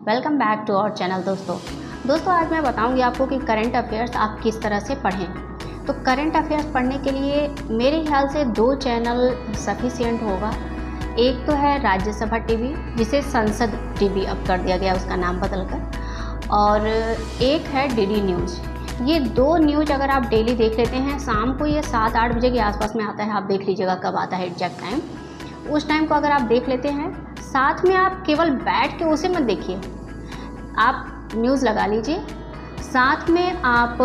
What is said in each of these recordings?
Welcome back to our channel. दोस्तों आज मैं बताऊंगी आपको कि करंट अफेयर्स आप किस तरह से पढ़ें। तो करंट अफेयर्स पढ़ने के लिए मेरे ख्याल से 2 चैनल सफिशिएंट होगा। एक तो है राज्यसभा टीवी, जिसे संसद टीवी अब कर दिया गया उसका नाम बदलकर, और एक है डीडी न्यूज़। ये 2 न्यूज़ अगर आप डेली देख लेते हैं, शाम को ये 7-8 बजे के आसपास में आता है, आप देख लीजिएगा कब आता है एग्जैक्ट टाइम। उस टाइम को अगर आप देख लेते हैं, साथ में आप केवल बैठ के उसे मत देखिए, आप न्यूज़ लगा लीजिए, साथ में आप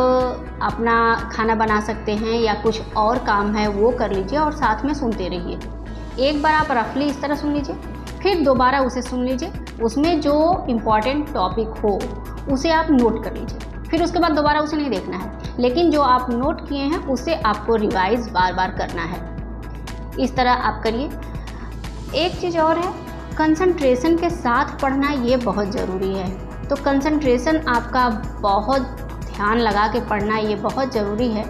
अपना खाना बना सकते हैं या कुछ और काम है वो कर लीजिए और साथ में सुनते रहिए। एक बार आप रफली इस तरह सुन लीजिए, फिर दोबारा उसे सुन लीजिए, उसमें जो इम्पॉर्टेंट टॉपिक हो उसे आप नोट कर लीजिए, फिर उसके बाद दोबारा उसे नहीं देखना है, लेकिन जो आप नोट किए हैं उसे आपको रिवाइज बार बार करना है। इस तरह आप करिए। एक चीज़ और है, कंसंट्रेशन के साथ पढ़ना ये बहुत ज़रूरी है। तो कंसंट्रेशन आपका बहुत ध्यान लगा के पढ़ना ये बहुत ज़रूरी है।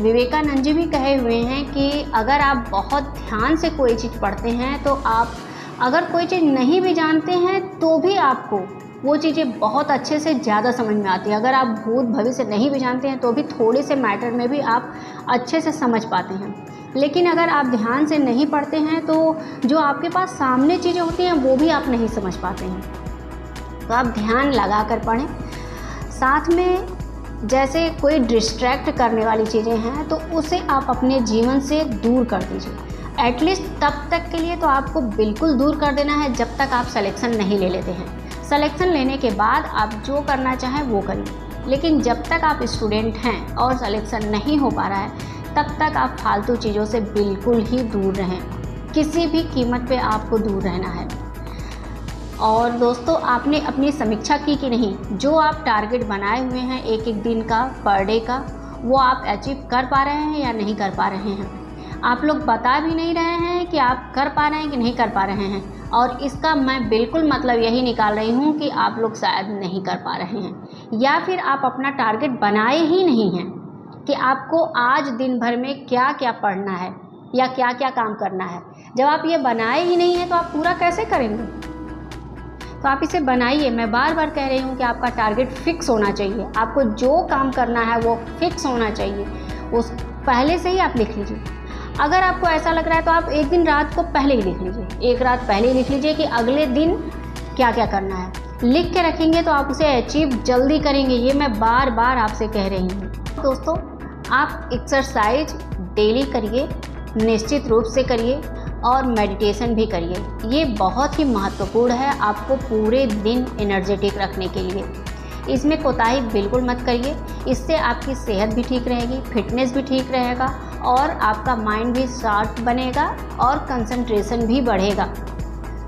विवेकानंद जी भी कहे हुए हैं कि अगर आप बहुत ध्यान से कोई चीज़ पढ़ते हैं तो आप अगर कोई चीज़ नहीं भी जानते हैं तो भी आपको वो चीज़ें बहुत अच्छे से ज़्यादा समझ में आती है। अगर आप भूत भविष्य नहीं भी जानते हैं तो भी थोड़े से मैटर में भी आप अच्छे से समझ पाते हैं। लेकिन अगर आप ध्यान से नहीं पढ़ते हैं तो जो आपके पास सामने चीज़ें होती हैं वो भी आप नहीं समझ पाते हैं। तो आप ध्यान लगा कर पढ़ें। साथ में जैसे कोई डिस्ट्रैक्ट करने वाली चीज़ें हैं तो उसे आप अपने जीवन से दूर कर दीजिए। एटलीस्ट तब तक के लिए तो आपको बिल्कुल दूर कर देना है जब तक आप सिलेक्शन नहीं ले लेते हैं। सिलेक्शन लेने के बाद आप जो करना चाहें वो करिए, लेकिन जब तक आप स्टूडेंट हैं और सिलेक्शन नहीं हो पा रहा है तब तक आप फालतू चीज़ों से बिल्कुल ही दूर रहें। किसी भी कीमत पे आपको दूर रहना है। और दोस्तों, आपने अपनी समीक्षा की कि नहीं? जो आप टारगेट बनाए हुए हैं एक दिन का, पर डे का, वो आप अचीव कर पा रहे हैं या नहीं कर पा रहे हैं? आप लोग बता भी नहीं रहे हैं कि आप कर पा रहे हैं कि नहीं कर पा रहे हैं, और इसका मैं बिल्कुल मतलब यही निकाल रही हूँ कि आप लोग शायद नहीं कर पा रहे हैं, या फिर आप अपना टारगेट बनाए ही नहीं हैं कि आपको आज दिन भर में क्या क्या पढ़ना है या क्या क्या काम करना है। जब आप ये बनाए ही नहीं हैं तो आप पूरा कैसे करेंगे? तो आप इसे बनाइए। मैं बार बार कह रही हूँ कि आपका टारगेट फिक्स होना चाहिए। आपको जो काम करना है वो फिक्स होना चाहिए, उस पहले से ही आप लिख लीजिए। अगर आपको ऐसा लग रहा है तो आप एक दिन रात को पहले ही लिख लीजिए, एक रात पहले ही लिख लीजिए कि अगले दिन क्या क्या करना है। लिख के रखेंगे तो आप उसे अचीव जल्दी करेंगे। ये मैं बार बार आपसे कह रही हूँ। दोस्तों, आप एक्सरसाइज डेली करिए, निश्चित रूप से करिए, और मेडिटेशन भी करिए। ये बहुत ही महत्वपूर्ण है आपको पूरे दिन एनर्जेटिक रखने के लिए। इसमें कोताही बिल्कुल मत करिए। इससे आपकी सेहत भी ठीक रहेगी, फिटनेस भी ठीक रहेगा, और आपका माइंड भी शार्प बनेगा और कंसंट्रेशन भी बढ़ेगा।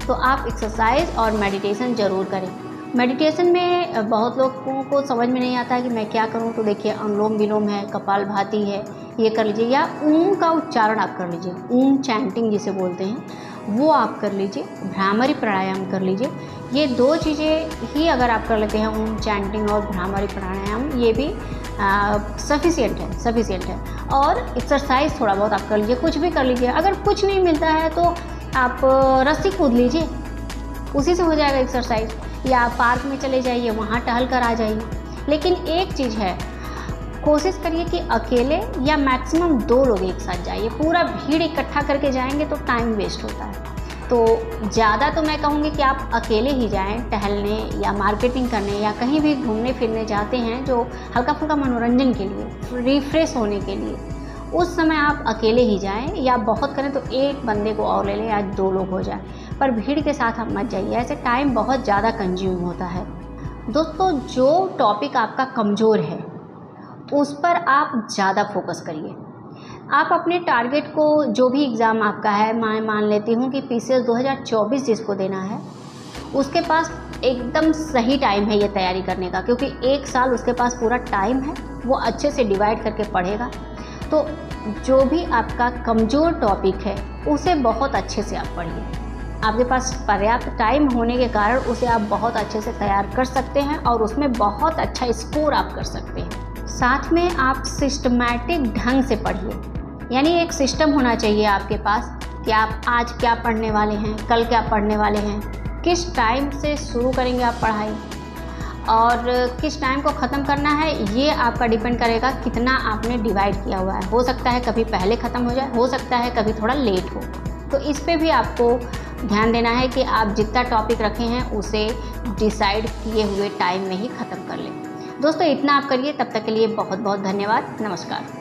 तो आप एक्सरसाइज और मेडिटेशन ज़रूर करें। मेडिटेशन में बहुत लोगों को समझ में नहीं आता है कि मैं क्या करूं। तो देखिए, अनुलोम विलोम है, कपालभाति है, ये कर लीजिए, या ओम का उच्चारण आप कर लीजिए, ओम चैंटिंग जिसे बोलते हैं वो आप कर लीजिए, भ्रामरी प्राणायाम कर लीजिए। ये 2 चीज़ें ही अगर आप कर लेते हैं, ओम चैंटिंग और भ्रामरी प्राणायाम, ये भी सफिशिएंट है। और एक्सरसाइज थोड़ा बहुत आप कर लीजिए, कुछ भी कर लीजिए। अगर कुछ नहीं मिलता है तो आप रस्सी कूद लीजिए, उसी से हो जाएगा एक्सरसाइज, या पार्क में चले जाइए, वहाँ टहल कर आ जाइए। लेकिन एक चीज़ है, कोशिश करिए कि अकेले या मैक्सिमम 2 लोग एक साथ जाइए। पूरा भीड़ इकट्ठा करके जाएंगे तो टाइम वेस्ट होता है। तो ज़्यादा तो मैं कहूँगी कि आप अकेले ही जाएं टहलने या मार्केटिंग करने या कहीं भी घूमने फिरने जाते हैं जो हल्का फुल्का मनोरंजन के लिए, रिफ्रेश होने के लिए, उस समय आप अकेले ही जाएं, या बहुत करें तो एक बंदे को और ले लें या 2 लोग हो जाए, पर भीड़ के साथ आप मत जाइए। ऐसे टाइम बहुत ज़्यादा कंज्यूम होता है। दोस्तों, जो टॉपिक आपका कमज़ोर है उस पर आप ज़्यादा फोकस करिए। आप अपने टारगेट को, जो भी एग्ज़ाम आपका है, मैं मान लेती हूँ कि पीसीएस 2024 जिसको देना है, उसके पास एकदम सही टाइम है ये तैयारी करने का, क्योंकि 1 साल उसके पास पूरा टाइम है। वो अच्छे से डिवाइड करके पढ़ेगा। तो जो भी आपका कमज़ोर टॉपिक है उसे बहुत अच्छे से आप पढ़िए। आपके पास पर्याप्त टाइम होने के कारण उसे आप बहुत अच्छे से तैयार कर सकते हैं और उसमें बहुत अच्छा स्कोर आप कर सकते हैं। साथ में आप सिस्टमैटिक ढंग से पढ़िए, यानी एक सिस्टम होना चाहिए आपके पास कि आप आज क्या पढ़ने वाले हैं, कल क्या पढ़ने वाले हैं, किस टाइम से शुरू करेंगे आप पढ़ाई और किस टाइम को ख़त्म करना है, ये आपका डिपेंड करेगा कितना आपने डिवाइड किया हुआ है। हो सकता है कभी पहले ख़त्म हो जाए, हो सकता है कभी थोड़ा लेट हो। तो इस पे भी आपको ध्यान देना है कि आप जितना टॉपिक रखे हैं उसे डिसाइड किए हुए टाइम में ही ख़त्म कर लें। दोस्तों इतना आप करिए। तब तक के लिए बहुत बहुत धन्यवाद। नमस्कार।